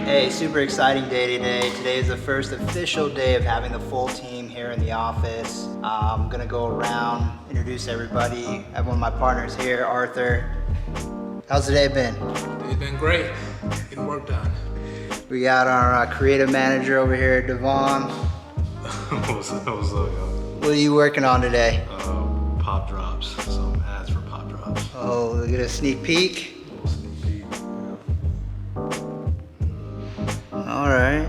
Hey, super exciting day today. Today is the first official day of having the full team here in the office. I'm gonna go around, introduce everybody. I have one of my partners here, Arthur. How's the day been? It's been great. Getting work done. We got our creative manager over here, Devon. What's up, yo? What are you working on today? Pop drops. Some ads for pop drops. Oh, look at a sneak peek. A little sneak peek. All right.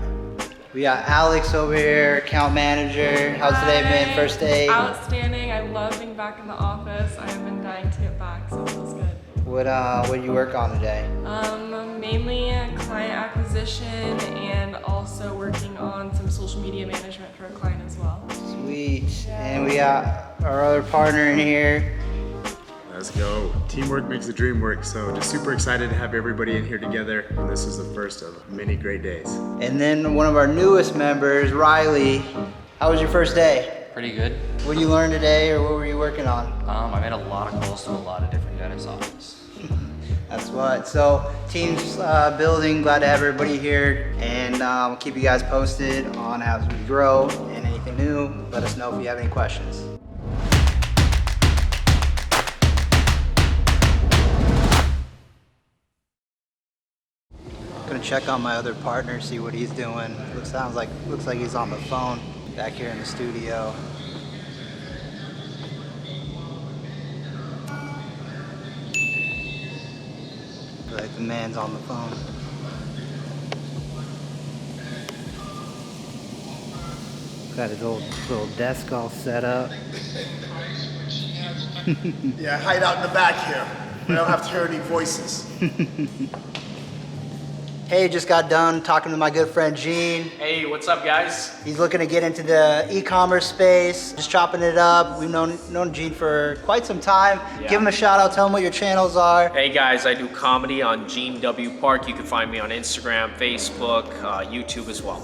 We got Alex over here, account manager. How's today been? First day? Outstanding. I love being back in the office. I have been dying to get back, so it feels good. What do you work on today? Mainly client acquisition and also working on some social media management for a client as well. Sweet. And we got our other partner in here. Let's go. Teamwork makes the dream work, so just super excited to have everybody in here together. And this is the first of many great days. And then one of our newest members, Riley. How was your first day? Pretty good. What did you learn today, or what were you working on? I made a lot of calls to a lot of different dentist offices. That's what. So team's building. Glad to have everybody here, and we'll keep you guys posted on as we grow and anything new. Let us know if you have any questions. Gonna check on my other partner, see what he's doing. Looks like he's on the phone back here in the studio. Like the man's on the phone. Got his old little desk all set up. Yeah, hide out in the back here. I don't have to hear any voices. Hey, just got done talking to my good friend Gene. Hey, what's up, guys? He's looking to get into the e-commerce space, just chopping it up. We've known Gene for quite some time. Yeah. Give him a shout out, tell him what your channels are. Hey, guys, I do comedy on Gene W. Park. You can find me on Instagram, Facebook, YouTube as well.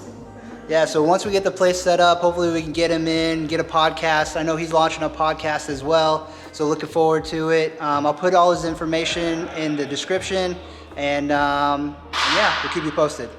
Yeah, so once we get the place set up, hopefully we can get him in, get a podcast. I know he's launching a podcast as well, so looking forward to it. I'll put all his information in the description, and yeah, we'll keep you posted.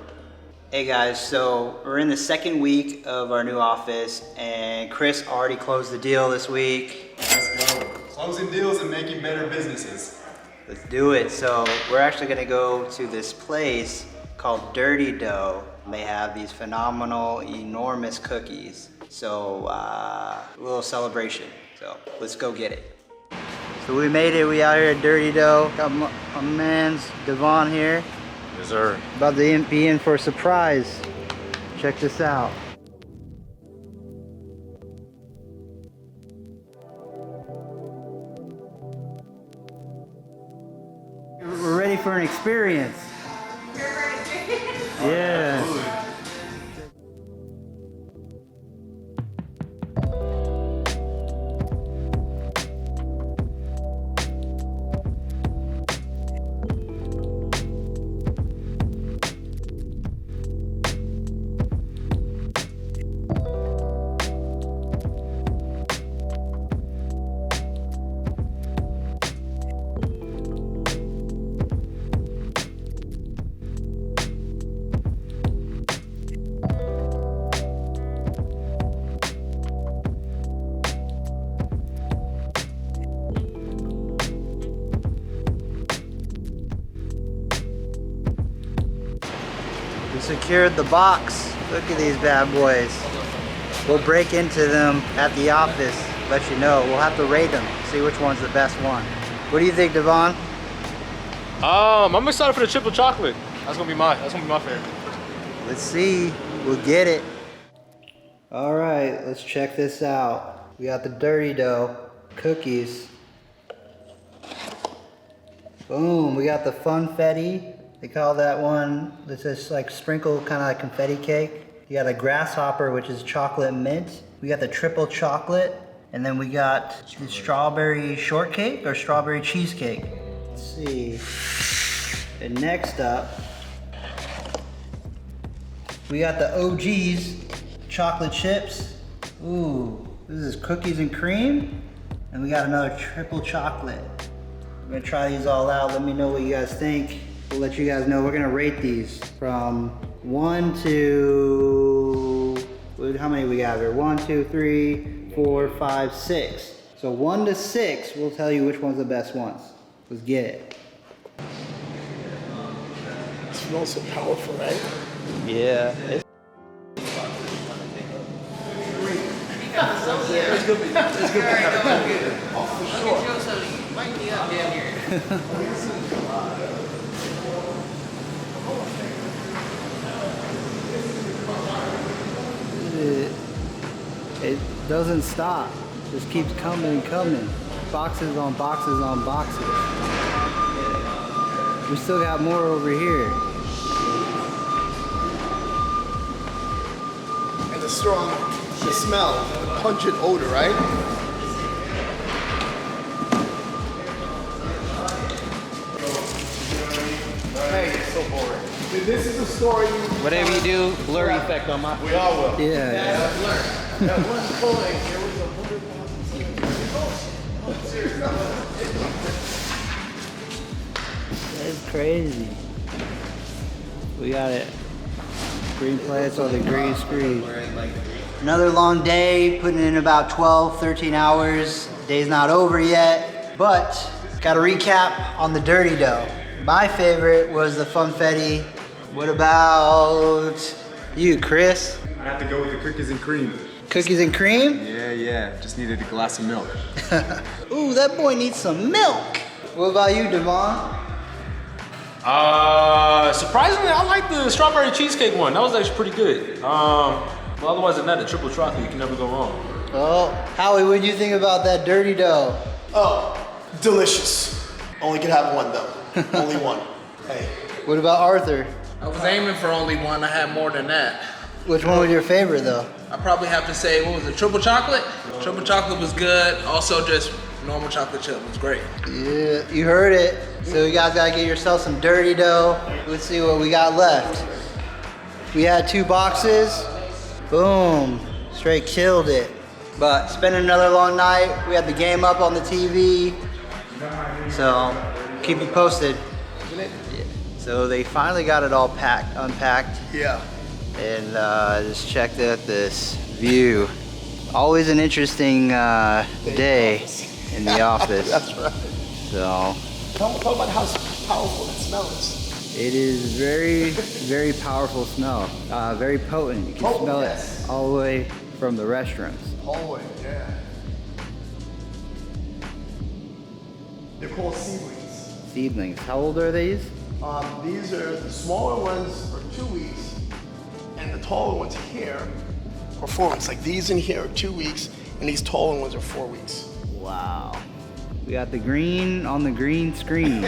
Hey guys, so we're in the second week of our new office, and Chris already closed the deal this week. Let's go. Closing deals and making better businesses. Let's do it. So we're actually gonna go to this place called Dirty Dough. They have these phenomenal, enormous cookies. So a little celebration. So let's go get it. So we made it. We out here at Dirty Dough. Got my man's Devon here. Yes, sir. About to be in for a surprise. Check this out. We're ready for an experience. Yeah. We secured the box. Look at these bad boys. We'll break into them at the office, let you know. We'll have to rate them, see which one's the best one. What do you think, Devon? I'm excited for the triple chocolate. That's gonna be my favorite. Let's see. We'll get it. All right, let's check this out. We got the Dirty Dough cookies. Boom, we got the Funfetti. They call that one, this is like sprinkle, kind of like confetti cake. You got a grasshopper, which is chocolate mint. We got the triple chocolate, and then we got the strawberry shortcake or strawberry cheesecake. Let's see. And next up, we got the OG's chocolate chips. Ooh, this is cookies and cream. And we got another triple chocolate. We're gonna try these all out. Let me know what you guys think. we'll let you guys know. We're gonna rate these from 1 to, how many we got here? 1, 2, 3, 4, 5, 6. So 1 to 6, we'll tell you which one's the best ones. Let's get it. It smells so powerful, right? Yeah. It doesn't stop. Just keeps coming and coming. Boxes on boxes on boxes. We still got more over here. And the smell, pungent odor, right? Hey, it's so boring. This is a story. Whatever you do, blur effect on my. We all will. Yeah. At one point, there was 100,000. That's crazy. We got it. Green plates on the green screen. Another long day, putting in about 12, 13 hours. Day's not over yet, but got a recap on the dirty dough. My favorite was the funfetti. What about you, Chris? I have to go with the cookies and cream. Cookies and cream? Yeah. Just needed a glass of milk. Ooh, that boy needs some milk. What about you, Devon? Surprisingly, I like the strawberry cheesecake one. That was actually pretty good. But otherwise than that, the triple chocolate, you can never go wrong. Oh, Howie, what do you think about that dirty dough? Oh, delicious. Only could have one though. Only one. Hey. What about Arthur? I was aiming for only one. I had more than that. Which one was your favorite though? I probably have to say, what was it, triple chocolate? Triple chocolate was good. Also just normal chocolate chip was great. Yeah, you heard it. So you guys gotta get yourself some dirty dough. Let's see what we got left. We had 2 boxes. Boom, straight killed it. But spent another long night. We had the game up on the TV. So keep you posted. Yeah. So they finally got it all unpacked. Yeah. And just checked out this view. Always an interesting day in the office. That's right. So Talk about how powerful that smell is. it is very, very powerful smell. Very potent. You can smell it all the way from the restrooms. Hallway, yeah. They're called seedlings. Seedlings. How old are these? These are the smaller ones are 2 weeks, and the taller ones here are 4 weeks. Like these in here are 2 weeks, and these taller ones are 4 weeks. Wow. We got the green on the green screen.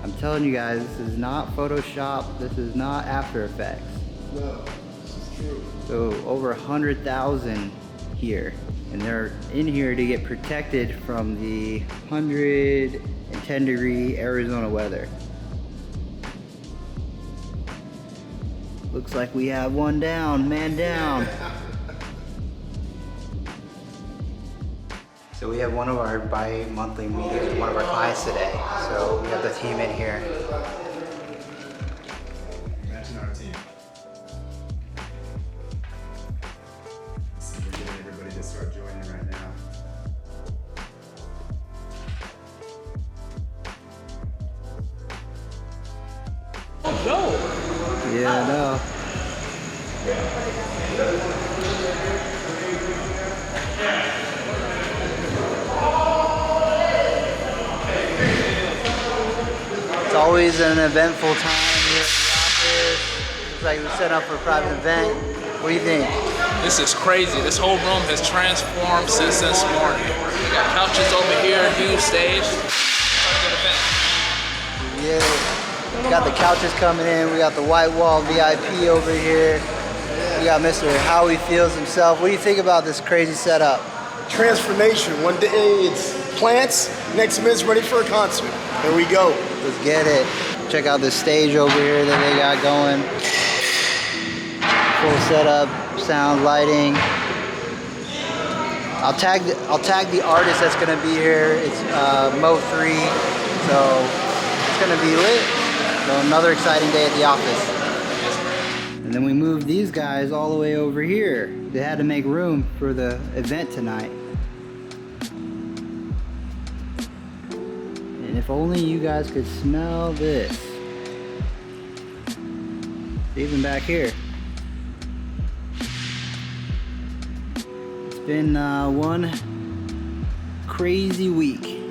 I'm telling you guys, this is not Photoshop. This is not After Effects. No, this is true. So over 100,000 here. And they're in here to get protected from the 110 degree Arizona weather. Looks like we have one down, man down. So we have one of our bi-monthly meetings with one of our clients today. So we have the team in here. Imagine our team. So we're getting everybody to start joining right now. Yeah, I know. It's always an eventful time here at the office. It's like we set up for a private event. What do you think? This is crazy. This whole room has transformed since this morning. We got couches over here, huge stage. Good event. Yeah. We got the couches coming in. We got the white wall VIP over here. We got Mr. Howie Fields himself. What do you think about this crazy setup? Transformation. One day it's plants, next minute's ready for a concert. Here we go. Let's get it. Check out this stage over here that they got going. Full setup, sound, lighting. I'll tag the artist that's gonna be here. It's Mo3, so it's gonna be lit. So another exciting day at the office. And then we moved these guys all the way over here. They had to make room for the event tonight. And if only you guys could smell this. Even back here. It's been one crazy week.